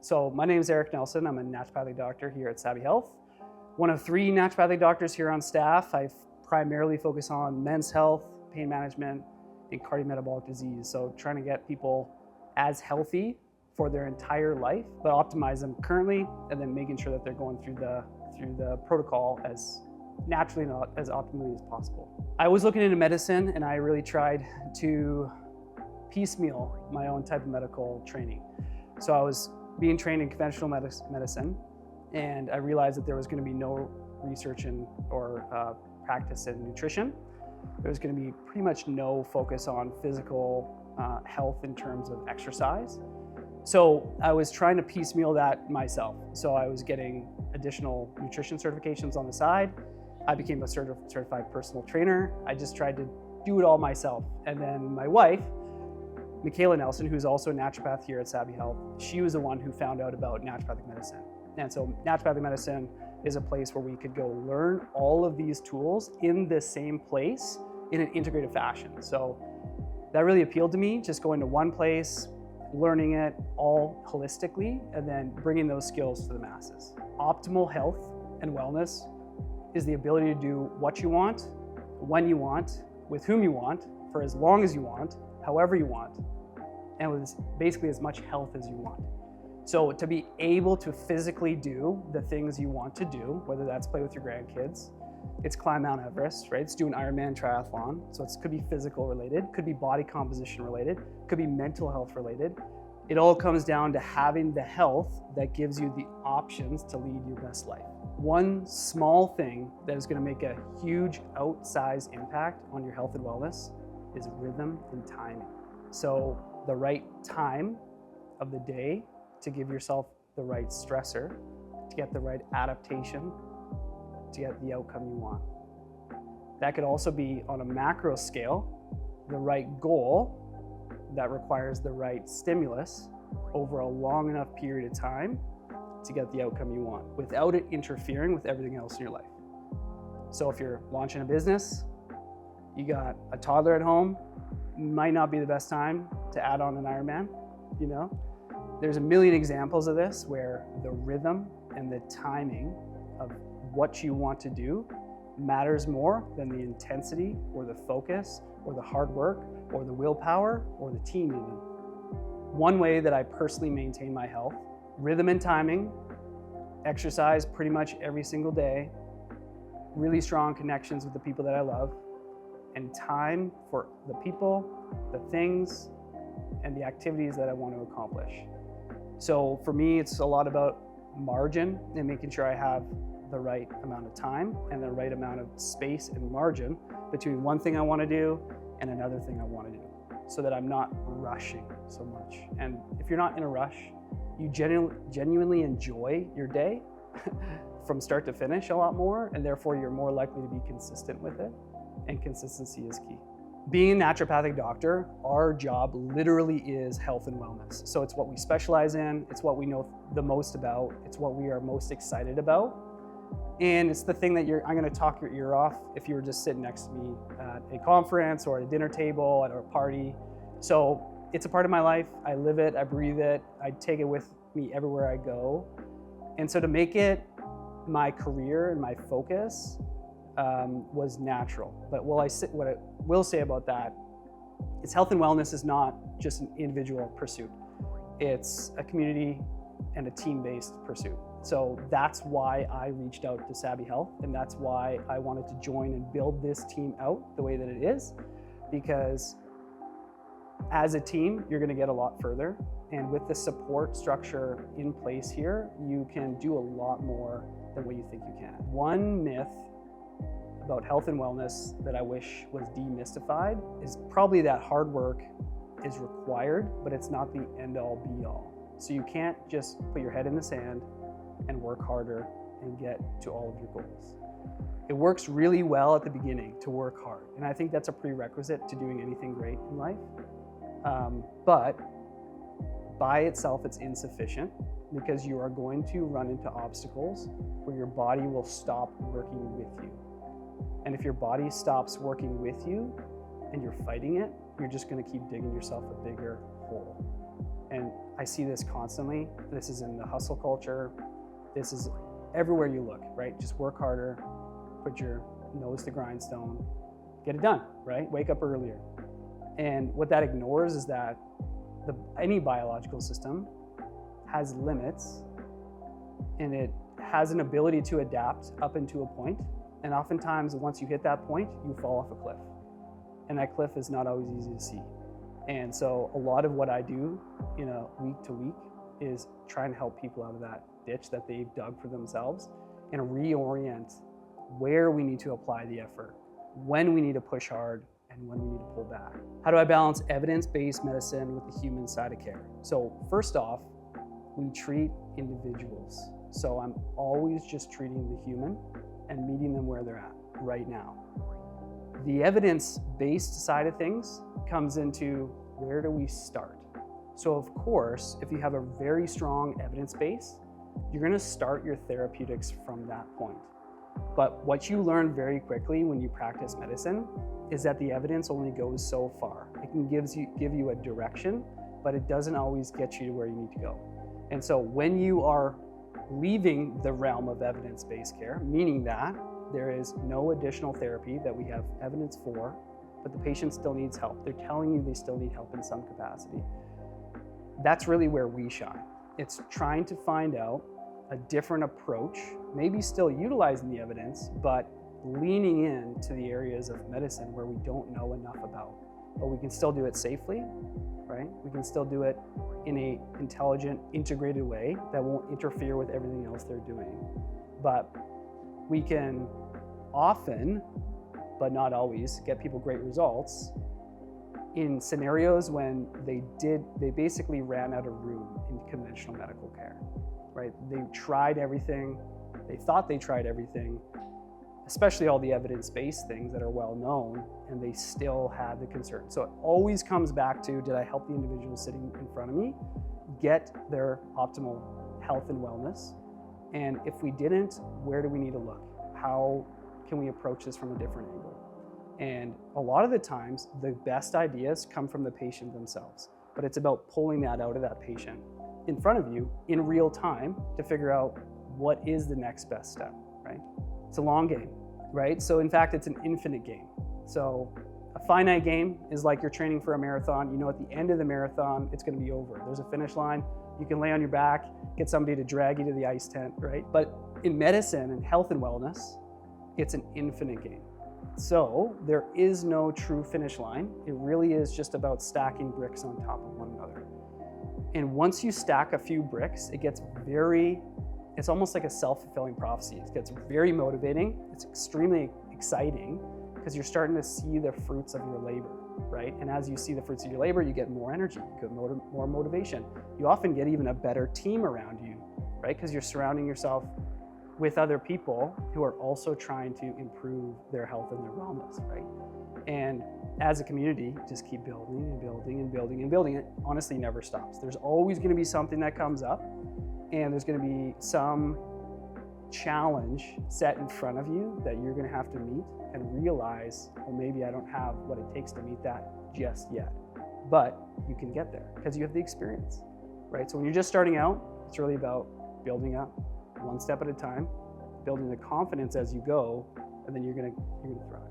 So my name is Erik Nelson. I'm a naturopathic doctor here at SABI Health. One of 3 naturopathic doctors here on staff. I primarily focus on men's health, pain management, and cardiometabolic disease. So trying to get people as healthy for their entire life, but optimize them currently, and then making sure that they're going through the protocol as naturally and as optimally as possible. I was looking into medicine, and I really tried to piecemeal my own type of medical training. So I was being trained in conventional medicine, and I realized that there was going to be no research or practice in nutrition. There was going to be pretty much no focus on physical health in terms of exercise. So I was trying to piecemeal that myself. So I was getting additional nutrition certifications on the side. I became a certified personal trainer. I just tried to do it all myself. And then my wife, Erik Nelson, who's also a naturopath here at SABI Health, she was the one who found out about naturopathic medicine. And so naturopathic medicine is a place where we could go learn all of these tools in the same place in an integrated fashion. So that really appealed to me, just going to one place, learning it all holistically, and then bringing those skills to the masses. Optimal health and wellness is the ability to do what you want, when you want, with whom you want, for as long as you want, however you want, and with basically as much health as you want. So to be able to physically do the things you want to do, whether that's play with your grandkids, it's climb Mount Everest, right? It's do an Ironman triathlon. So it could be physical related, could be body composition related, could be mental health related. It all comes down to having the health that gives you the options to lead your best life. One small thing that is going to make a huge outsized impact on your health and wellness is rhythm and timing. So the right time of the day to give yourself the right stressor, to get the right adaptation, to get the outcome you want. That could also be on a macro scale, the right goal that requires the right stimulus over a long enough period of time to get the outcome you want without it interfering with everything else in your life. So if you're launching a business, you got a toddler at home, might not be the best time to add on an Ironman, you know? There's a million examples of this where the rhythm and the timing of what you want to do matters more than the intensity or the focus or the hard work or the willpower or the team even. One way that I personally maintain my health, rhythm and timing, exercise pretty much every single day, really strong connections with the people that I love, and time for the people, the things, and the activities that I want to accomplish. So for me, it's a lot about margin and making sure I have the right amount of time and the right amount of space and margin between one thing I want to do and another thing I want to do, so that I'm not rushing so much. And if you're not in a rush, you genuinely enjoy your day from start to finish a lot more, and therefore you're more likely to be consistent with it, and consistency is key. Being a naturopathic doctor, our job literally is health and wellness. So it's what we specialize in, it's what we know the most about, it's what we are most excited about. And it's the thing that I'm gonna talk your ear off if you were just sitting next to me at a conference or at a dinner table, at a party. So it's a part of my life. I live it, I breathe it, I take it with me everywhere I go. And so to make it my career and my focus was natural. But what I will say about that is health and wellness is not just an individual pursuit. It's a community and a team-based pursuit. So that's why I reached out to SABI Health, and that's why I wanted to join and build this team out the way that it is, because as a team, you're gonna get a lot further. And with the support structure in place here, you can do a lot more than what you think you can. One myth about health and wellness that I wish was demystified is probably that hard work is required, but it's not the end-all be-all. So you can't just put your head in the sand and work harder and get to all of your goals. It works really well at the beginning to work hard, and I think that's a prerequisite to doing anything great in life. But by itself, it's insufficient, because you are going to run into obstacles where your body will stop working with you. And if your body stops working with you and you're fighting it, you're just going to keep digging yourself a bigger hole. And I see this constantly. This is in the hustle culture. This is everywhere you look, right? Just work harder, put your nose to the grindstone, get it done, right? Wake up earlier. And what that ignores is that any biological system has limits, and it has an ability to adapt up into a point. And oftentimes, once you hit that point, you fall off a cliff. And that cliff is not always easy to see. And so a lot of what I do, week to week, is trying to help people out of that ditch that they've dug for themselves and reorient where we need to apply the effort, when we need to push hard, and when we need to pull back. How do I balance evidence-based medicine with the human side of care? So first off, we treat individuals. So I'm always just treating the human and meeting them where they're at right now. The evidence-based side of things comes into where do we start? So of course, if you have a very strong evidence base, you're gonna start your therapeutics from that point. But what you learn very quickly when you practice medicine is that the evidence only goes so far. It can give you a direction, but it doesn't always get you to where you need to go. And so when you are leaving the realm of evidence-based care, meaning that there is no additional therapy that we have evidence for, but the patient still needs help. They're telling you they still need help in some capacity. That's really where we shine. It's trying to find out a different approach, maybe still utilizing the evidence, but leaning into the areas of medicine where we don't know enough about. But we can still do it safely, right? We can still do it in an intelligent, integrated way that won't interfere with everything else they're doing. But we can often, but not always, get people great results in scenarios when they basically ran out of room in conventional medical care, right? They tried everything, they thought they tried everything, especially all the evidence-based things that are well known, and they still had the concern. So it always comes back to, did I help the individual sitting in front of me get their optimal health and wellness? And if we didn't, where do we need to look? How can we approach this from a different angle? And a lot of the times, the best ideas come from the patient themselves, but it's about pulling that out of that patient in front of you in real time to figure out what is the next best step, right? It's a long game, right? So in fact, it's an infinite game. So a finite game is like you're training for a marathon. You know, at the end of the marathon, it's gonna be over. There's a finish line. You can lay on your back, get somebody to drag you to the ice tent, right? But in medicine and health and wellness, it's an infinite game. So there is no true finish line. It really is just about stacking bricks on top of one another. And once you stack a few bricks, it's almost like a self-fulfilling prophecy. It gets very motivating. It's extremely exciting because you're starting to see the fruits of your labor, right? And as you see the fruits of your labor, you get more energy, you get more motivation. You often get even a better team around you, right? Because you're surrounding yourself with other people who are also trying to improve their health and their wellness, right? And as a community, just keep building and building and building and building. It honestly never stops. There's always gonna be something that comes up, and there's gonna be some challenge set in front of you that you're gonna have to meet and realize, well, maybe I don't have what it takes to meet that just yet. But you can get there because you have the experience, right? So when you're just starting out, it's really about building up one step at a time, building the confidence as you go, and then you're gonna thrive.